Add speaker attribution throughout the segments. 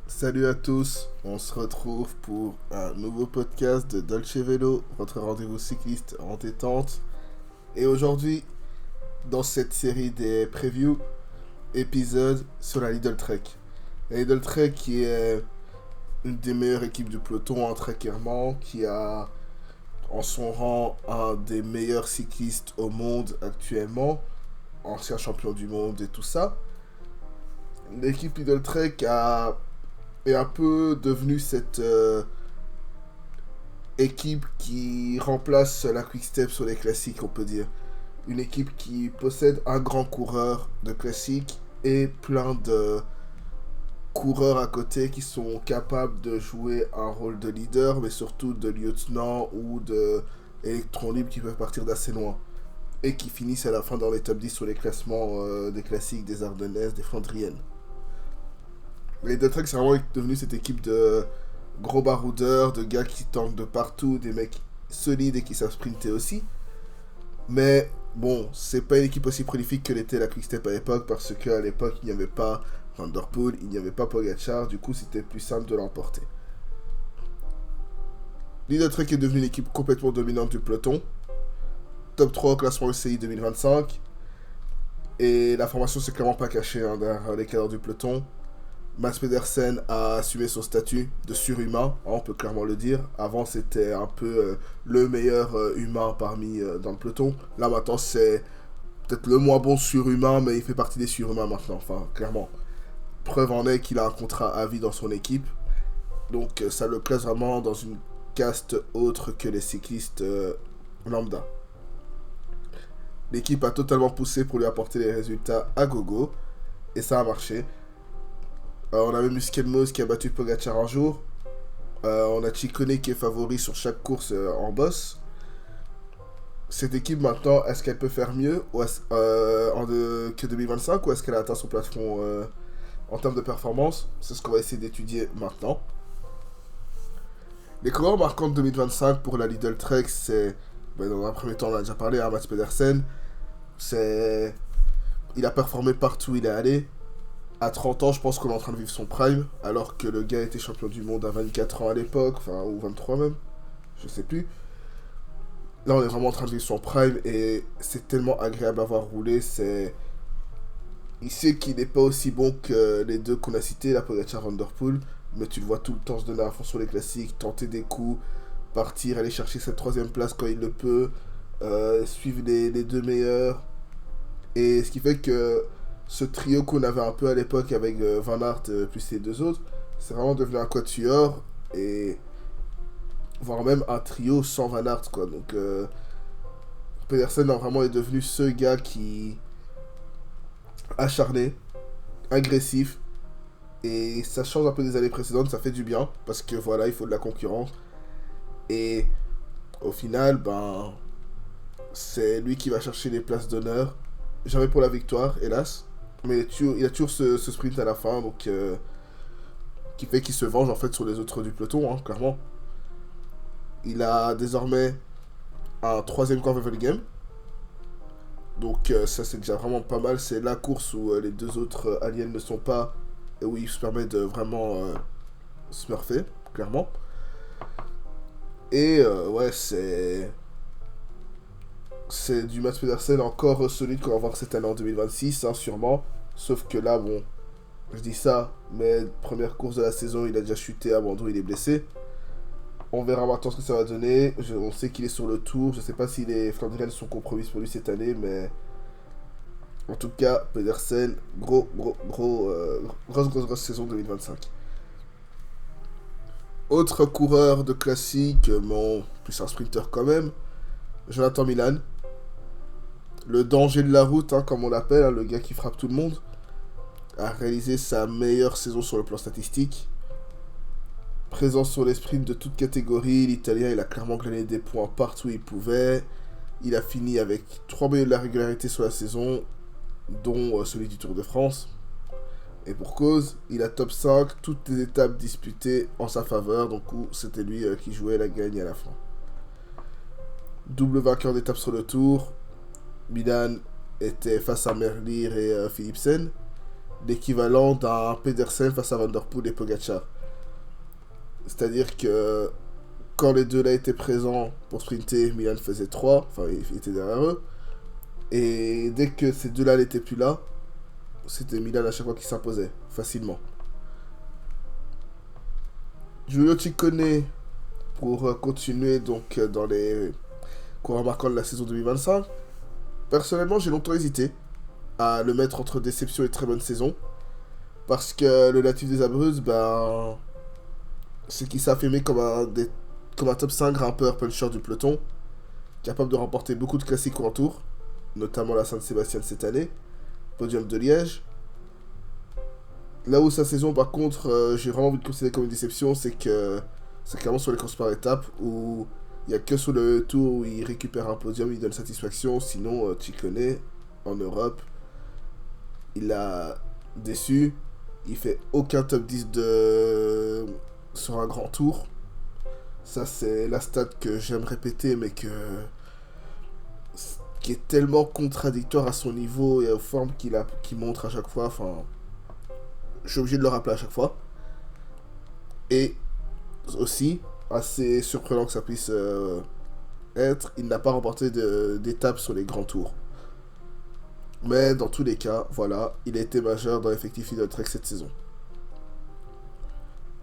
Speaker 1: Salut à tous, on se retrouve pour un nouveau podcast de Dolce Velo, votre rendez-vous cycliste en détente. Et aujourd'hui, dans cette série des previews, épisode sur la Lidl Trek. La Lidl Trek qui est une des meilleures équipes du peloton en trackerment, qui a en son rang un des meilleurs cyclistes au monde actuellement, ancien champion du monde et tout ça. L'équipe Lidl Trek est un peu devenue cette équipe qui remplace la Quick Step sur les classiques, on peut dire. Une équipe qui possède un grand coureur de classiques et plein de coureurs à côté qui sont capables de jouer un rôle de leader, mais surtout de lieutenant ou de électrons libres qui peuvent partir d'assez loin. Et qui finissent à la fin dans les top 10 sur les classements des classiques, des Ardennaises, des Flandriennes. Les Trek, c'est vraiment devenu cette équipe de gros baroudeurs, de gars qui tankent de partout, des mecs solides et qui savent sprinter aussi. Mais bon, c'est pas une équipe aussi prolifique que l'était la Quickstep à l'époque, parce qu'à l'époque, il n'y avait pas Van Der Poel, il n'y avait pas Pogacar, du coup, c'était plus simple de l'emporter. Lidl Trek est devenue une équipe complètement dominante du peloton. Top 3 au classement UCI 2025. Et la formation s'est clairement pas cachée derrière les cadres du peloton. Mads Pedersen a assumé son statut de surhumain, on peut clairement le dire. Avant, c'était un peu le meilleur humain parmi dans le peloton. Là, maintenant, c'est peut-être le moins bon surhumain, mais il fait partie des surhumains maintenant, enfin, clairement. Preuve en est qu'il a un contrat à vie dans son équipe. Donc, ça le place vraiment dans une caste autre que les cyclistes lambda. L'équipe a totalement poussé pour lui apporter les résultats à gogo, et ça a marché. On a même Muskelmos qui a battu Pogacar un jour. On a Ciccone qui est favori sur chaque course en boss. Cette équipe maintenant, est-ce qu'elle peut faire mieux que 2025 ou est-ce qu'elle a atteint son plafond en termes de performance? C'est ce qu'on va essayer d'étudier maintenant. Les coureurs marquants de 2025 pour la Lidl Trek, c'est, dans un premier temps on a déjà parlé, Mats Pedersen. Il a performé partout où il est allé. À 30 ans, je pense qu'on est en train de vivre son prime, alors que le gars était champion du monde à 24 ans à l'époque, enfin, ou 23 même, je sais plus. Là, on est vraiment en train de vivre son prime, et c'est tellement agréable à voir rouler, Il sait qu'il n'est pas aussi bon que les deux qu'on a cités, la Pogacar Van Der Poel, mais tu le vois tout le temps se donner à fond sur les classiques, tenter des coups, partir, aller chercher cette troisième place quand il le peut, suivre les deux meilleurs, et ce qui fait que ce trio qu'on avait un peu à l'époque avec Van Aert plus les deux autres, c'est vraiment devenu un quatuor et voire même un trio sans Van Aert quoi. Donc Pedersen vraiment est devenu ce gars qui acharné, agressif et ça change un peu des années précédentes, ça fait du bien parce que voilà, il faut de la concurrence et au final c'est lui qui va chercher les places d'honneur, jamais pour la victoire hélas. Mais il a toujours ce sprint à la fin, donc qui fait qu'il se venge en fait sur les autres du peloton, hein, clairement. Il a désormais un troisième camp Game, donc ça c'est déjà vraiment pas mal. C'est la course où les deux autres aliens ne sont pas et où il se permet de vraiment smurfer, clairement. Et ouais, c'est du Mats Pedersen encore solide qu'on va voir cette année en 2026, hein, sûrement. Sauf que là, bon, je dis ça, mais première course de la saison, il a déjà chuté à Bordeaux, il est blessé. On verra maintenant ce que ça va donner. On sait qu'il est sur le tour. Je sais pas si les Flandriennes sont compromises pour lui cette année, mais en tout cas, Pedersen, grosse saison 2025. Autre coureur de classique, bon, plus un sprinter quand même, Jonathan Milan. Le danger de la route, hein, comme on l'appelle, hein, le gars qui frappe tout le monde, a réalisé sa meilleure saison sur le plan statistique. Présent sur les sprints de toute catégorie, l'Italien il a clairement glané des points partout où il pouvait. Il a fini avec 3 millions de la régularité sur la saison, dont celui du Tour de France. Et pour cause, il a top 5, toutes les étapes disputées en sa faveur, donc c'était lui qui jouait la gagne à la fin. Double vainqueur d'étape sur le Tour, Milan était face à Merlier et Philipsen. l'équivalent d'un Pedersen face à Van Der Poel et Pogacar. C'est-à-dire que quand les deux là étaient présents pour sprinter, Milan faisait 3, enfin il était derrière eux. Et dès que ces deux là n'étaient plus là, c'était Milan à chaque fois qui s'imposait, facilement. Giulio Ciccone, pour continuer donc dans les coureurs marquants de la saison 2025, personnellement j'ai longtemps hésité à le mettre entre déception et très bonne saison. Parce que le natif des Abruzzes, ben, c'est qu'il s'est affirmé comme un top 5 grimpeur puncher du peloton, capable de remporter beaucoup de classiques en tour, notamment la Saint-Sébastien cette année, podium de Liège. Là où sa saison, par contre, j'ai vraiment envie de considérer comme une déception, c'est clairement sur les courses par étapes, où il n'y a que sur le tour où il récupère un podium, il donne satisfaction, sinon Ciccone, en Europe, il a déçu. Il fait aucun top 10 sur un grand tour. Ça, c'est la stat que j'aime répéter, mais qui est tellement contradictoire à son niveau et aux formes qu'il montre à chaque fois. Enfin, je suis obligé de le rappeler à chaque fois. Et aussi, assez surprenant que ça puisse être, il n'a pas remporté d'étape sur les grands tours. Mais dans tous les cas, voilà, il a été majeur dans l'effectif Lidl Trek cette saison.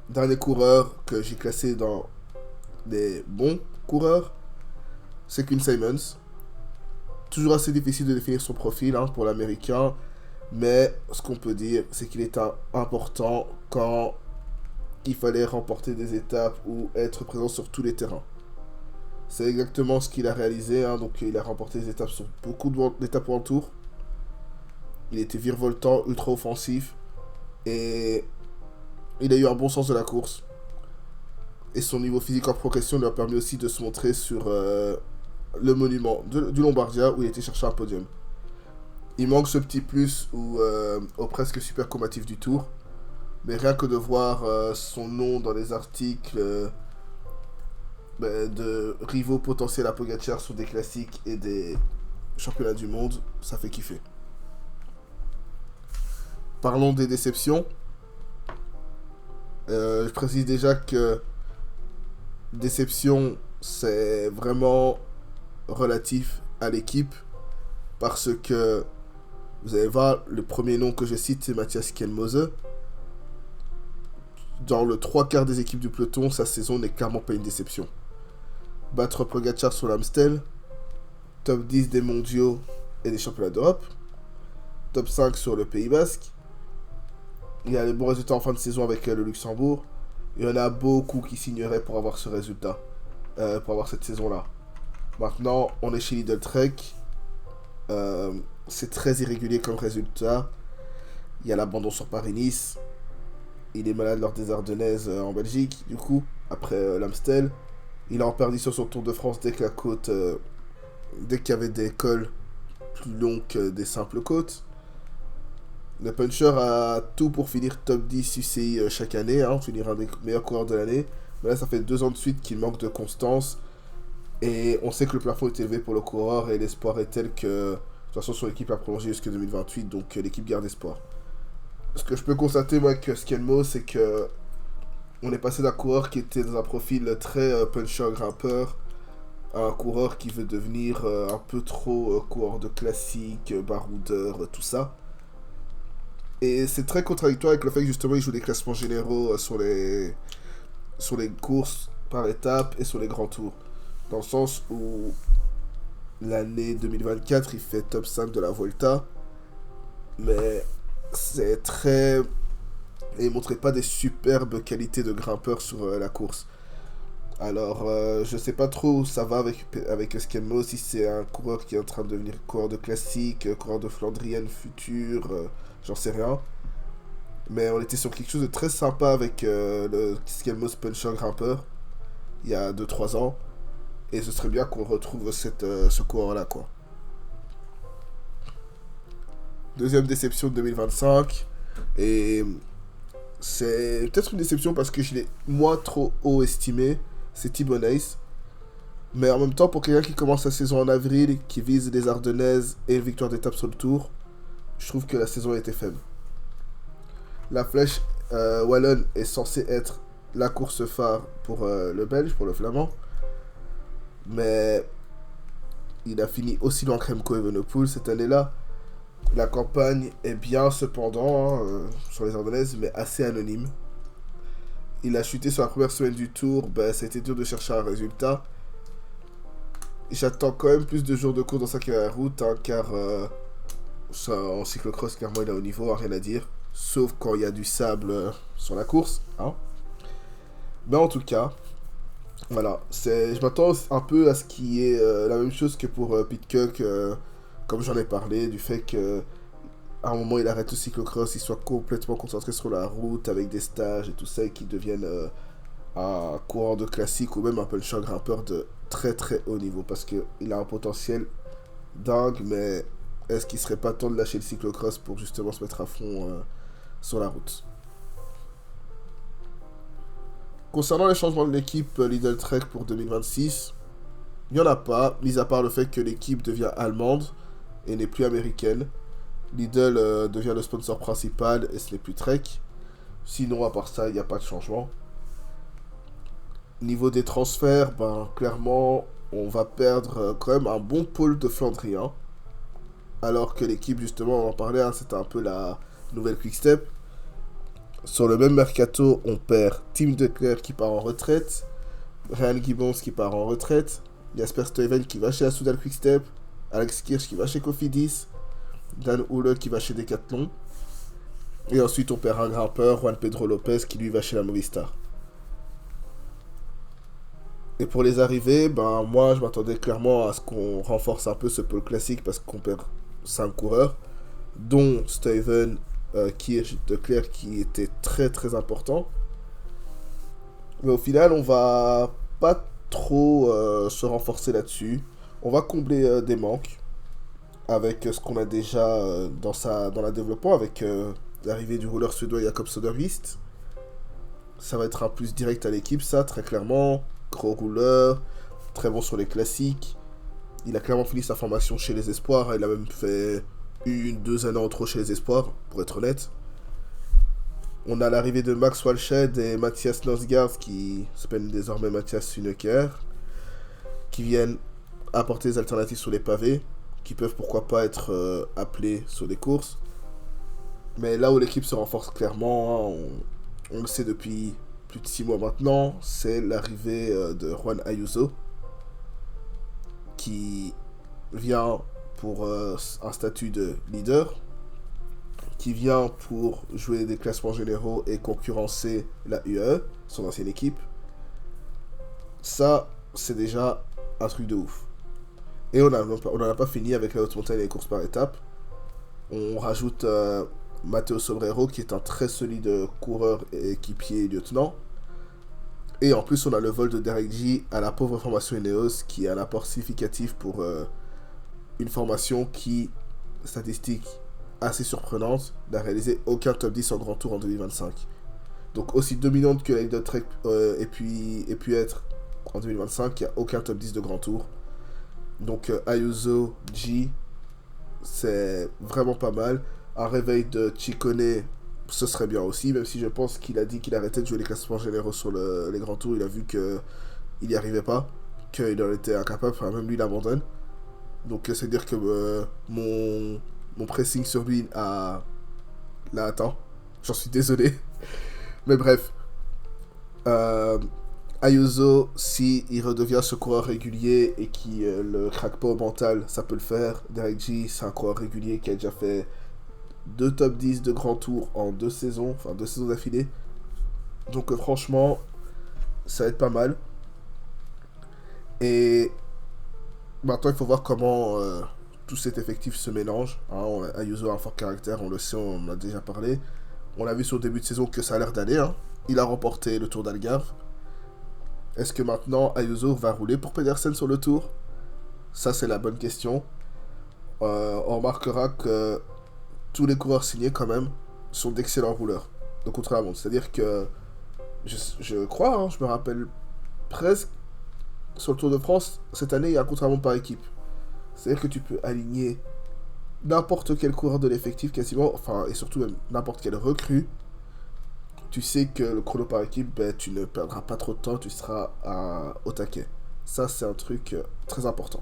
Speaker 1: Dernier coureur que j'ai classé dans des bons coureurs, c'est Quinn Simmons. Toujours assez difficile de définir son profil pour l'américain, mais ce qu'on peut dire, c'est qu'il est important quand il fallait remporter des étapes ou être présent sur tous les terrains. C'est exactement ce qu'il a réalisé, donc il a remporté des étapes sur beaucoup d'étapes en tour. Il était virevoltant, ultra offensif. Et il a eu un bon sens de la course. Et son niveau physique en progression lui a permis aussi de se montrer sur le monument du Lombardia où il était chercher un podium. Il manque ce petit plus au presque super combatif du Tour. Mais rien que de voir son nom dans les articles de rivaux potentiels à Pogacar sur des classiques et des championnats du monde, ça fait kiffer. Parlons des déceptions. Je précise déjà que déception, c'est vraiment relatif à l'équipe. Parce que, vous allez voir, le premier nom que je cite, c'est Matthias Kienmose. Dans le 3/4 des équipes du peloton, sa saison n'est clairement pas une déception. Battre Pogacar sur l'Amstel, top 10 des mondiaux et des championnats d'Europe, top 5 sur le Pays Basque. Il y a les bons résultats en fin de saison avec le Luxembourg. Il y en a beaucoup qui signeraient pour avoir ce résultat, pour avoir cette saison-là. Maintenant, on est chez Lidl Trek. C'est très irrégulier comme résultat. Il y a l'abandon sur Paris-Nice. Il est malade lors des Ardennaises en Belgique, du coup, après l'Amstel. Il a en perdition sur son Tour de France dès que la côte, dès qu'il y avait des cols plus longs que des simples côtes. Le puncher a tout pour finir top 10 UCI chaque année, finir un des meilleurs coureurs de l'année. Mais là, ça fait 2 ans de suite qu'il manque de constance. Et on sait que le plafond est élevé pour le coureur et l'espoir est tel que, de toute façon, son équipe a prolongé jusqu'en 2028, donc l'équipe garde espoir. Ce que je peux constater, moi, avec Skelmo, c'est que on est passé d'un coureur qui était dans un profil très puncher grimpeur à un coureur qui veut devenir un peu trop coureur de classique, baroudeur, tout ça. Et c'est très contradictoire avec le fait que justement il joue des classements généraux sur les courses par étapes et sur les grands tours. Dans le sens où l'année 2024 il fait top 5 de la Volta, mais c'est très... Et il montrait pas des superbes qualités de grimpeur sur la course. Alors je sais pas trop où ça va avec Esquelmo, si c'est un coureur qui est en train de devenir coureur de classique, coureur de Flandrienne futur, j'en sais rien. Mais on était sur quelque chose de très sympa avec le Esquelmo Puncher grimpeur, il y a 2-3 ans. Et ce serait bien qu'on retrouve ce coureur-là, quoi. Deuxième déception de 2025. Et c'est peut-être une déception parce que je l'ai, moi, trop haut estimé. C'est Thibaut Neis. Mais en même temps, pour quelqu'un qui commence sa saison en avril, qui vise les Ardennaises et une victoire d'étape sur le Tour, je trouve que la saison a été faible. La flèche wallonne est censée être la course phare pour le Belge, pour le Flamand. Mais il a fini aussi loin que Remco Evenepoel cette année-là. La campagne est bien cependant sur les Ardennaises, mais assez anonyme. Il a chuté sur la première semaine du Tour, ben, ça a été dur de chercher un résultat. J'attends quand même plus de jours de course dans sa carrière route, hein, car en cyclocross, clairement, il est au niveau, hein, rien à dire. Sauf quand il y a du sable sur la course. Hein. Mais en tout cas, voilà, je m'attends un peu à ce qui est la même chose que pour Pete comme j'en ai parlé, du fait que à un moment il arrête le cyclocross, il soit complètement concentré sur la route avec des stages et tout ça, et qu'il devienne un coureur de classique ou même un puncher grimpeur de très très haut niveau, parce qu'il a un potentiel dingue, mais est-ce qu'il serait pas temps de lâcher le cyclocross pour justement se mettre à fond sur la route? Concernant les changements de l'équipe Lidl Trek pour 2026, il n'y en a pas, mis à part le fait que l'équipe devient allemande et n'est plus américaine. Lidl devient le sponsor principal et ce n'est plus Trek. Sinon, à part ça, il n'y a pas de changement. Niveau des transferts, ben, clairement, on va perdre quand même un bon pôle de Flandrien. Alors que l'équipe, justement, on en parlait, hein, c'était un peu la nouvelle Quick-Step. Sur le même mercato, on perd Tim Declercq qui part en retraite, Ryan Gibbons qui part en retraite, Jasper Stuyven qui va chez Soudal Quick-Step, Alex Kirsch qui va chez Cofidis, Dan Hule qui va chez Decathlon. Et ensuite, on perd un grimpeur, Juan Pedro Lopez, qui lui va chez la Movistar. Et pour les arrivées, ben moi, je m'attendais clairement à ce qu'on renforce un peu ce pôle classique parce qu'on perd 5 coureurs, dont Stuyven, Kirsch, Declercq qui était très très important. Mais au final, on va pas trop se renforcer là-dessus. On va combler des manques avec ce qu'on a déjà dans la développement, avec l'arrivée du rouleur suédois Jakob Söderqvist. Ça va être un plus direct à l'équipe, ça, très clairement. Gros rouleur, très bon sur les classiques. Il a clairement fini sa formation chez les Espoirs. Il a même fait 1-2 années en trop chez les Espoirs, pour être honnête. On a l'arrivée de Max Walshed et Mathias Nosgaard, qui s'appelle désormais Mathias Suneker, qui viennent apporter des alternatives sur les pavés, qui peuvent pourquoi pas être appelés sur des courses. Mais là où l'équipe se renforce clairement, hein, on le sait depuis plus de 6 mois maintenant, c'est l'arrivée de Juan Ayuso, qui vient pour un statut de leader, qui vient pour jouer des classements généraux et concurrencer la UAE, son ancienne équipe. Ça, c'est déjà un truc de ouf. Et on n'en a pas fini avec la haute montagne et les courses par étapes. On rajoute Matteo Sobrero, qui est un très solide coureur et équipier lieutenant. Et en plus, on a le vol de Derek J à la pauvre formation Ineos, qui est un apport significatif pour une formation qui, statistique assez surprenante, n'a réalisé aucun top 10 en grand tour en 2025. Donc aussi dominante que la Trek ait pu être en 2025, il n'y a aucun top 10 de grand tour. Donc Ayuso, G, c'est vraiment pas mal. Un réveil de Ciccone, ce serait bien aussi, même si je pense qu'il a dit qu'il arrêtait de jouer les classements généraux sur les grands tours. Il a vu qu'il n'y arrivait pas, qu'il en était incapable, enfin même lui il abandonne. Donc c'est dire que mon pressing sur lui l'a atteint. J'en suis désolé. Mais bref. Ayuso, si il redevient ce coureur régulier et qui le craque pas au mental, ça peut le faire. Derek J, c'est un coureur régulier qui a déjà fait 2 top 10 de grand tour en 2 saisons, enfin 2 saisons d'affilée. Donc franchement, ça va être pas mal. Et maintenant, il faut voir comment tout cet effectif se mélange. Hein. Ayuso a un fort caractère, on le sait, on en a déjà parlé. On a vu sur le début de saison que ça a l'air d'aller. Hein. Il a remporté le Tour d'Algarve. Est-ce que maintenant Ayuso va rouler pour Pedersen sur le Tour? Ça, c'est la bonne question. On remarquera que tous les coureurs signés, quand même, sont d'excellents rouleurs. De contre-la-montre. C'est-à-dire que je crois, hein, je me rappelle presque, sur le Tour de France, cette année, il y a un contre-la-montre par équipe. C'est-à-dire que tu peux aligner n'importe quel coureur de l'effectif, quasiment, enfin, et surtout même n'importe quelle recrue, tu sais que le chrono par équipe, ben, tu ne perdras pas trop de temps, tu seras au taquet. Ça, c'est un truc très important.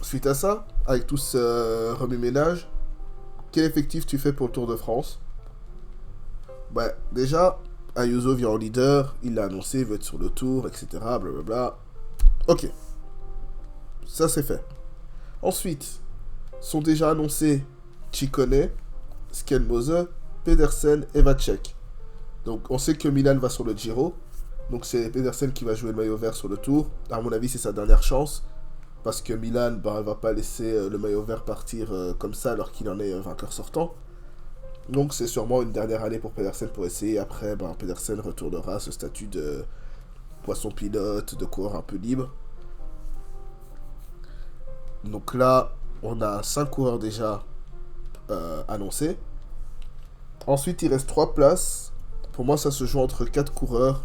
Speaker 1: Suite à ça, avec tout ce remue-ménage, quel effectif tu fais pour le Tour de France? Bah, déjà, Ayuso vient en leader, il l'a annoncé, il veut être sur le Tour, etc. Blablabla. Ok, ça c'est fait. Ensuite, sont déjà annoncés Ciccone, Skelmose, Pedersen et Vacek. Donc on sait que Milan va sur le Giro. Donc c'est Pedersen qui va jouer le maillot vert sur le Tour. À mon avis, c'est sa dernière chance. Parce que Milan, bah, elle va pas laisser le maillot vert partir comme ça alors qu'il en est vainqueur sortant. Donc c'est sûrement une dernière année pour Pedersen pour essayer. Après, bah, Pedersen retournera à ce statut de poisson pilote, de coureur un peu libre. Donc là, on a 5 coureurs déjà annoncés. Ensuite, il reste 3 places. Pour moi, ça se joue entre 4 coureurs,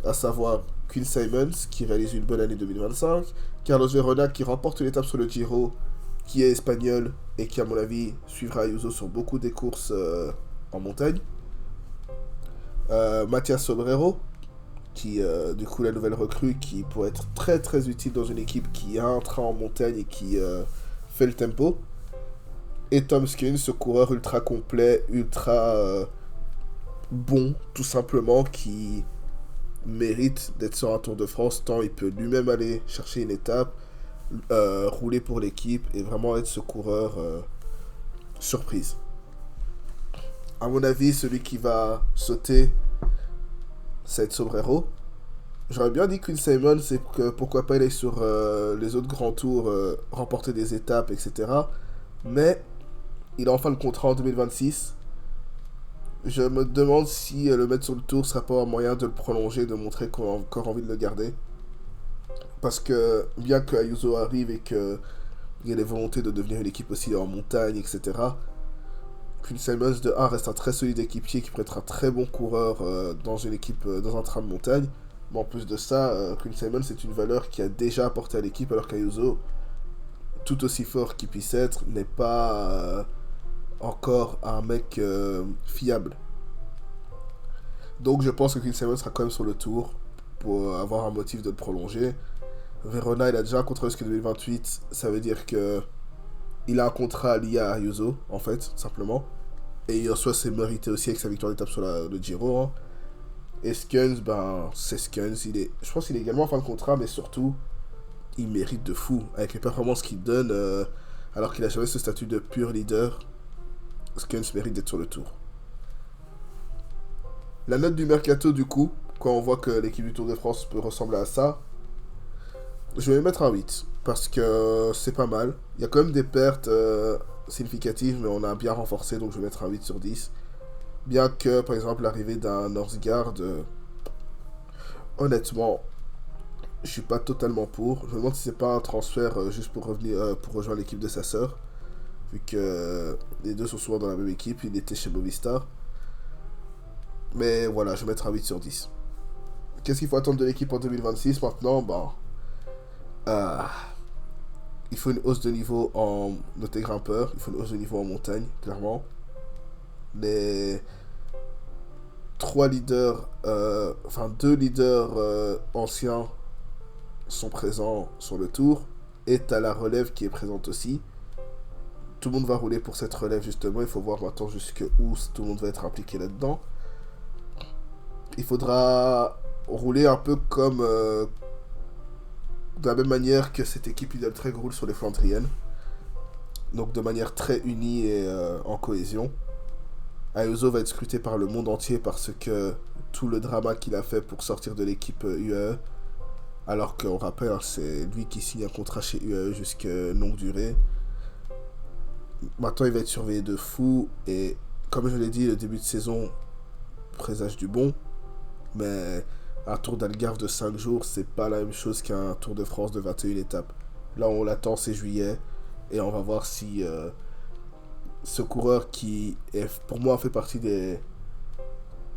Speaker 1: à savoir Quinn Simons, qui réalise une bonne année 2025, Carlos Verona, qui remporte l'étape sur le Giro, qui est espagnol, et qui, à mon avis, suivra Ayuso sur beaucoup des courses en montagne. Mathias Sobrero, qui, du coup, la nouvelle recrue, qui pourrait être très très utile dans une équipe qui a un train en montagne et qui fait le tempo. Et Tom Skins, ce coureur ultra complet, ultra bon, tout simplement, qui mérite d'être sur un Tour de France, tant il peut lui-même aller chercher une étape, rouler pour l'équipe et vraiment être ce coureur surprise. À mon avis, celui qui va sauter, ça va être Sobrero. J'aurais bien dit qu'une Simon, c'est que pourquoi pas aller sur les autres grands tours, remporter des étapes, etc. Mais il a enfin le contrat en 2026. Je me demande si le mettre sur le tour sera pas un moyen de le prolonger, de montrer qu'on a encore envie de le garder. Parce que bien que Ayuso arrive et qu'il y ait des volontés de devenir une équipe aussi en montagne, etc. Quinn Simons de 1 reste un très solide équipier qui peut être un très bon coureur dans une équipe, dans un train de montagne. Mais en plus de ça, Quinn Simons c'est une valeur qui a déjà apporté à l'équipe alors qu'Ayuso, tout aussi fort qu'il puisse être, n'est pas encore un mec fiable. Donc je pense que Quinn Simons sera quand même sur le tour pour avoir un motif de le prolonger. Verona, il a déjà un contrat jusqu'en 2028, ça veut dire que il a un contrat lié à Ayuso, en fait, simplement. Et en soi, c'est mérité aussi avec sa victoire d'étape sur le Giro. Hein. Et Skuns, ben, c'est Skuns. Je pense qu'il est également en fin de contrat, mais surtout, il mérite de fou. Avec les performances qu'il donne, alors qu'il a jamais ce statut de pur leader, Skuns mérite d'être sur le tour. La note du mercato, du coup, quand on voit que l'équipe du Tour de France peut ressembler à ça, je vais mettre un 8. Parce que c'est pas mal. Il y a quand même des pertes significatives, mais on a bien renforcé, donc je vais mettre un 8 sur 10. Bien que, par exemple, l'arrivée d'un Northgard, honnêtement, je suis pas totalement pour. Je me demande si c'est pas un transfert juste pour revenir pour rejoindre l'équipe de sa sœur. Vu que les deux sont souvent dans la même équipe, il était chez Movistar. Mais voilà, je vais mettre un 8 sur 10. Qu'est-ce qu'il faut attendre de l'équipe en 2026 maintenant? Ben, il faut une hausse de niveau en noté grimpeur, il faut une hausse de niveau en montagne, clairement. Les trois leaders, deux leaders anciens sont présents sur le tour. Et t'as la relève qui est présente aussi. Tout le monde va rouler pour cette relève justement. Il faut voir maintenant jusqu'où tout le monde va être impliqué là-dedans. Il faudra rouler un peu comme de la même manière que cette équipe Idle Trek roule sur les Flandriennes. Donc de manière très unie et en cohésion. Ayuso va être scruté par le monde entier parce que tout le drama qu'il a fait pour sortir de l'équipe UAE. Alors qu'on rappelle, hein, c'est lui qui signe un contrat chez UAE jusqu'à longue durée. Maintenant, il va être surveillé de fou. Et comme je l'ai dit, le début de saison présage du bon. Mais un tour d'Algarve de 5 jours, c'est pas la même chose qu'un Tour de France de 21 étapes. Là, on l'attend, c'est juillet. Et on va voir si ce coureur qui, pour moi, fait partie des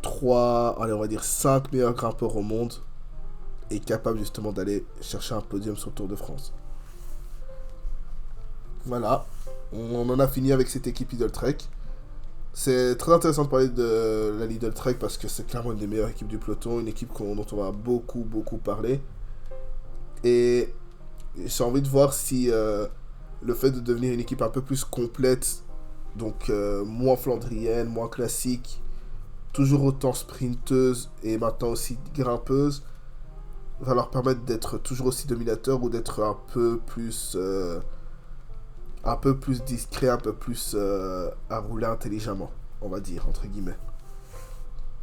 Speaker 1: 5 meilleurs grimpeurs au monde, est capable justement d'aller chercher un podium sur le Tour de France. Voilà. On en a fini avec cette équipe Idle Trek. C'est très intéressant de parler de la Lidl Trek parce que c'est clairement une des meilleures équipes du peloton, une équipe dont on va beaucoup, beaucoup parler. Et j'ai envie de voir si le fait de devenir une équipe un peu plus complète, donc moins flandrienne, moins classique, toujours autant sprinteuse et maintenant aussi grimpeuse, va leur permettre d'être toujours aussi dominateurs ou d'être un peu plus discret, un peu plus à rouler intelligemment, on va dire, entre guillemets.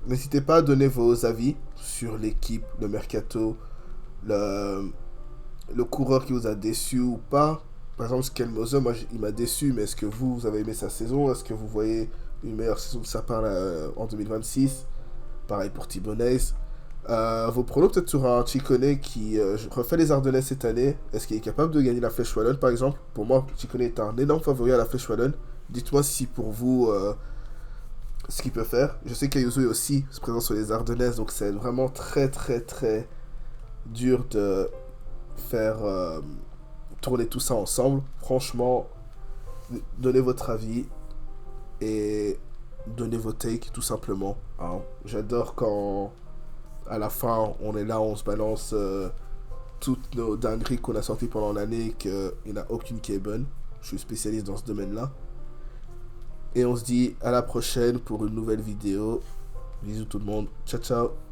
Speaker 1: N'hésitez pas à donner vos avis sur l'équipe, le mercato, le, le coureur qui vous a déçu ou pas. Par exemple, Skelmoser, moi, il m'a déçu, mais est-ce que vous avez aimé sa saison? Est-ce que vous voyez une meilleure saison de sa part en 2026? Pareil pour Thibonais. Vos pronos peut-être sur un Chicone qui refait les Ardennes cette année. Est-ce qu'il est capable de gagner la Flèche Wallonne par exemple? Pour moi, Chicone est un énorme favori à la Flèche Wallonne. Dites-moi si pour vous ce qu'il peut faire. Je sais qu'Ayuso est aussi présent sur les Ardennes, donc c'est vraiment très très très dur de faire tourner tout ça ensemble. Franchement, donnez votre avis et donnez vos takes tout simplement. Hein. J'adore quand à la fin on est là, on se balance toutes nos dingueries qu'on a sorties pendant l'année et qu'il n'y en a aucune qui est bonne. Je suis spécialiste dans ce domaine-là. Et on se dit à la prochaine pour une nouvelle vidéo. Bisous tout le monde. Ciao ciao.